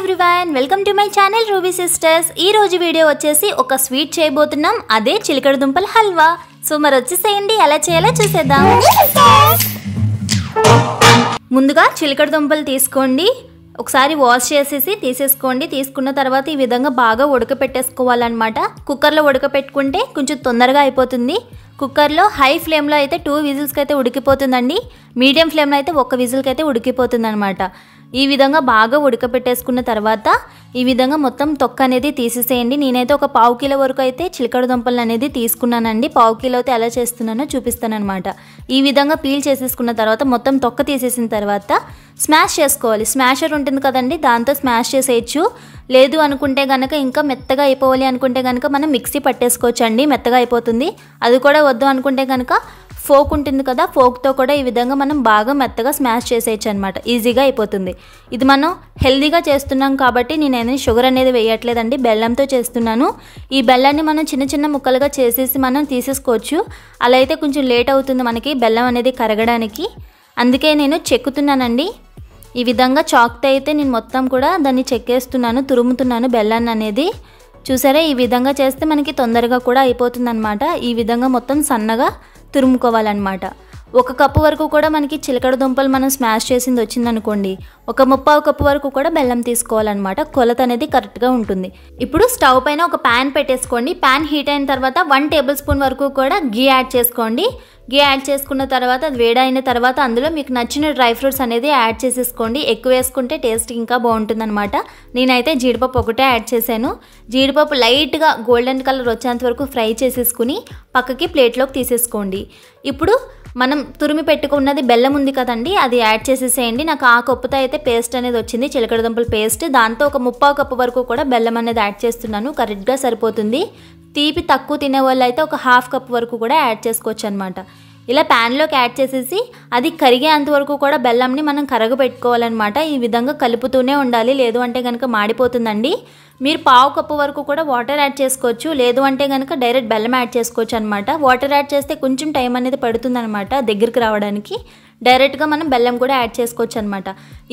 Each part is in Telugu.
Everyone, welcome to my channel ruby sisters. ఈ రోజు వీడియో వచ్చేసి ఒక స్వీట్ చేయబోతున్నాం, అదే చిలకడ దుంపల హల్వా. సో మరి వచ్చేసేయండి, ఎలా చేయాలో చూసేద్దాం. ముందుగా చిలకడ దుంపలు తీసుకోండి, ఒకసారి వాష్ చేసేసి తీసేసుకోండి. తీసుకున్న తర్వాత ఈ విధంగా బాగా ఉడకపెట్టేసుకోవాలన్నమాట. కుక్కర్లో ఉడకపెట్టుకుంటే కొంచెం తొందరగా అయిపోతుంది. కుక్కర్లో హై ఫ్లేమ్లో అయితే 2 విజిల్స్కి అయితే ఉడికిపోతుందండి. మీడియం ఫ్లేమ్లో అయితే 1 విజిల్కి అయితే ఉడికిపోతుంది అనమాట. ఈ విధంగా బాగా ఉడకపెట్టేసుకున్న తర్వాత ఈ విధంగా మొత్తం తొక్క అనేది తీసేసేయండి. నేనైతే ఒక 1/2 కిలో వరకు అయితే చిలకడ దుంపలు అనేది తీసుకున్నానండి. 1/2 కిలో అయితే ఎలా చేస్తున్నానో చూపిస్తానమాట. ఈ విధంగా పీల్ చేసేసుకున్న తర్వాత మొత్తం తొక్క తీసేసిన తర్వాత స్మాష్ చేసుకోవాలి. స్మాషర్ ఉంటుంది కదండి, దాంతో స్మాష్ చేసేయచ్చు. లేదు అనుకుంటే కనుక ఇంకా మెత్తగా అయిపోవాలి అనుకుంటే కనుక మనం మిక్సీ పట్టేసుకోవచ్చు అండి, మెత్తగా అయిపోతుంది. అది కూడా వద్దు అనుకుంటే కనుక ఫోక్ ఉంటుంది కదా, ఫోక్తో కూడా ఈ విధంగా మనం బాగా మెత్తగా స్మాష్ చేసేయచ్చు అనమాట. ఈజీగా అయిపోతుంది. ఇది మనం హెల్దీగా చేస్తున్నాం కాబట్టి నేనేమి షుగర్ అనేది వేయట్లేదండి, బెల్లంతో చేస్తున్నాను. ఈ బెల్లాన్ని మనం చిన్న చిన్న ముక్కలుగా చేసేసి మనం తీసేసుకోవచ్చు. అలా అయితే కొంచెం లేట్ అవుతుంది మనకి బెల్లం అనేది కరగడానికి, అందుకే నేను చెక్కుతున్నానండి. ఈ విధంగా చాక్తో అయితే నేను మొత్తం కూడా దాన్ని చెక్కేస్తున్నాను, తురుముతున్నాను బెల్లాన్ని అనేది. చూసారా, ఈ విధంగా చేస్తే మనకి తొందరగా కూడా అయిపోతుంది అనమాట. ఈ విధంగా మొత్తం సన్నగా తురుముకోవాలన్నమాట. 1 కప్పు వరకు కూడా మనకి చిలకడ దుంపలు మనం స్మాష్ చేసింది వచ్చిందనుకోండి, 1/3 కప్పు వరకు కూడా బెల్లం తీసుకోవాలన్నమాట. కొలత అనేది కరెక్ట్గా ఉంటుంది. ఇప్పుడు స్టవ్ పైన ఒక ప్యాన్ పెట్టేసుకోండి. ప్యాన్ హీట్ అయిన తర్వాత 1 టేబుల్ స్పూన్ వరకు కూడా గీ యాడ్ చేసుకోండి. గీ యాడ్ చేసుకున్న తర్వాత అది వేడైన తర్వాత అందులో మీకు నచ్చిన డ్రై ఫ్రూట్స్ అనేది యాడ్ చేసేసుకోండి. ఎక్కువ వేసుకుంటే టేస్ట్ ఇంకా బాగుంటుందన్నమాట. నేనైతే జీడిపప్పు ఒకటే యాడ్ చేశాను. జీడిపప్పు లైట్గా గోల్డెన్ కలర్ వచ్చేంత వరకు ఫ్రై చేసేసుకుని పక్కకి ప్లేట్లోకి తీసేసుకోండి. ఇప్పుడు మనం తురిమి పెట్టుకున్నది బెల్లం ఉంది కదండి, అది యాడ్ చేసేసేయండి. నాకు ఆ కప్పుతో అయితే పేస్ట్ అనేది వచ్చింది, చిలకడ దుంపల పేస్ట్. దాంతో ఒక 1/4 కప్పు వరకు కూడా బెల్లం అనేది యాడ్ చేస్తున్నాను, కరెక్ట్గా సరిపోతుంది. తీపి తక్కువ తినే వాళ్ళు అయితే ఒక 1/2 కప్పు వరకు కూడా యాడ్ చేసుకోవచ్చు అనమాట. ఇలా ప్యాన్లోకి యాడ్ చేసేసి అది కరిగేంత వరకు కూడా బెల్లంని మనం కరగబెట్టుకోవాలన్నమాట. ఈ విధంగా కలుపుతూనే ఉండాలి, లేదు అంటే కనుక మాడిపోతుందండి. మీరు 1/2 కప్పు వరకు కూడా వాటర్ యాడ్ చేసుకోవచ్చు, లేదు అంటే కనుక డైరెక్ట్ బెల్లం యాడ్ చేసుకోవచ్చు అనమాట. వాటర్ యాడ్ చేస్తే కొంచెం టైం అనేది పడుతుంది అనమాట దగ్గరికి రావడానికి. డైరెక్ట్గా మనం బెల్లం కూడా యాడ్ చేసుకోవచ్చు అనమాట.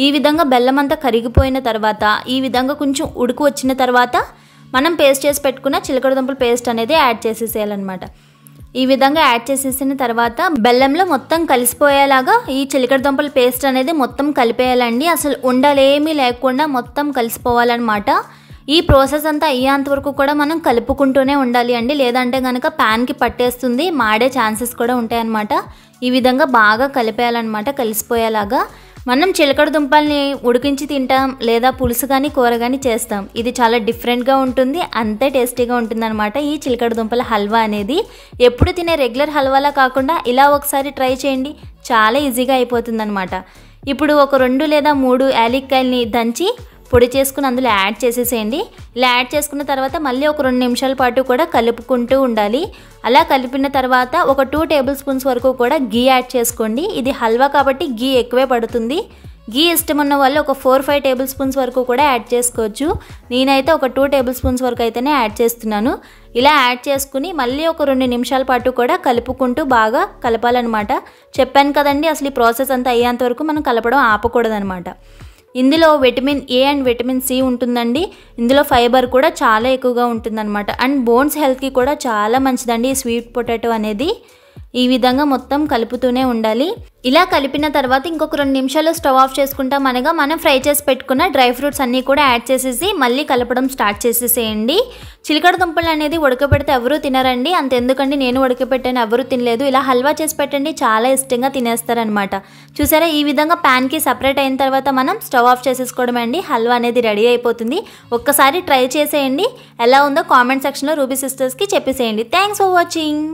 ఈ విధంగా బెల్లం అంతా కరిగిపోయిన తర్వాత ఈ విధంగా కొంచెం ఉడుకు వచ్చిన తర్వాత మనం పేస్ట్ చేసి పెట్టుకున్న చిలకడ దుంపల పేస్ట్ అనేది యాడ్ చేసేసేయాలన్నమాట. ఈ విధంగా యాడ్ చేసేసిన తర్వాత బెల్లంలో మొత్తం కలిసిపోయేలాగా ఈ చిలకడ దుంపల పేస్ట్ అనేది మొత్తం కలిపేయాలండి. అసలు ఉండలేమీ లేకుండా మొత్తం కలిసిపోవాలన్నమాట. ఈ ప్రాసెస్ అంతా అయ్యేంత వరకు కూడా మనం కలుపుకుంటూనే ఉండాలి అండి, లేదంటే కనుక ప్యాన్కి పట్టేస్తుంది, మాడే ఛాన్సెస్ కూడా ఉంటాయన్నమాట. ఈ విధంగా బాగా కలిపేయాలన్నమాట, కలిసిపోయేలాగా. మనం చిలకడ దుంపల్ని ఉడికించి తింటాం, లేదా పులుసు కానీ కూర కానీ చేస్తాం. ఇది చాలా డిఫరెంట్గా ఉంటుంది, అంతే టేస్టీగా ఉంటుంది అనమాట ఈ చిలకడ దుంపల హల్వా అనేది. ఎప్పుడు తినే రెగ్యులర్ హల్వాలా కాకుండా ఇలా ఒకసారి ట్రై చేయండి, చాలా ఈజీగా అయిపోతుంది అనమాట. ఇప్పుడు ఒక 2 లేదా 3 యాలక్కాయల్ని దంచి పొడి చేసుకుని అందులో యాడ్ చేసేసేయండి. ఇలా యాడ్ చేసుకున్న తర్వాత మళ్ళీ ఒక 2 నిమిషాల పాటు కూడా కలుపుకుంటూ ఉండాలి. అలా కలిపిన తర్వాత ఒక 2 టేబుల్ స్పూన్స్ వరకు కూడా గీ యాడ్ చేసుకోండి. ఇది హల్వా కాబట్టి గీ ఎక్కువే పడుతుంది. గీ ఇష్టం ఉన్న వాళ్ళు ఒక 4-5 టేబుల్ స్పూన్స్ వరకు కూడా యాడ్ చేసుకోవచ్చు. నేనైతే ఒక 2 టేబుల్ స్పూన్స్ వరకు అయితేనే యాడ్ చేస్తున్నాను. ఇలా యాడ్ చేసుకుని మళ్ళీ ఒక 2 నిమిషాల పాటు కూడా కలుపుకుంటూ బాగా కలపాలన్నమాట. చెప్పాను కదండి, అసలు ఈ ప్రాసెస్ అంతా అయ్యేంత వరకు మనం కలపడం ఆపకూడదనమాట. ఇందులో vitamin A and vitamin C ఉంటుందండి. ఇందులో ఫైబర్ కూడా చాలా ఎక్కువగా ఉంటుందన్నమాట. అండ్ బోన్స్ హెల్త్కి కూడా చాలా మంచిదండి ఈ స్వీట్ పొటాటో అనేది. ఈ విధంగా మొత్తం కలుపుతూనే ఉండాలి. ఇలా కలిపిన తర్వాత ఇంకొక 2 నిమిషాలు స్టవ్ ఆఫ్ చేసుకుంటాం. అనగా మనం ఫ్రై చేసి పెట్టుకున్న డ్రై ఫ్రూట్స్ అన్నీ కూడా యాడ్ చేసేసి మళ్ళీ కలపడం స్టార్ట్ చేసేసేయండి. చిలకడ దుంపలు అనేది ఉడకబెడితే ఎవరూ తినరండి, అంతెందుకండి నేను ఉడకబెట్టాను, ఎవరూ తినలేదు. ఇలా హల్వా చేసి పెట్టండి, చాలా ఇష్టంగా తినేస్తారనమాట. చూసారా, ఈ విధంగా ప్యాన్కి సపరేట్ అయిన తర్వాత మనం స్టవ్ ఆఫ్ చేసేసుకోవడం అండి. హల్వా అనేది రెడీ అయిపోతుంది. ఒక్కసారి ట్రై చేసేయండి, ఎలా ఉందో కామెంట్ సెక్షన్లో రూబీ సిస్టర్స్కి చెప్పేసేయండి. Thanks for watching.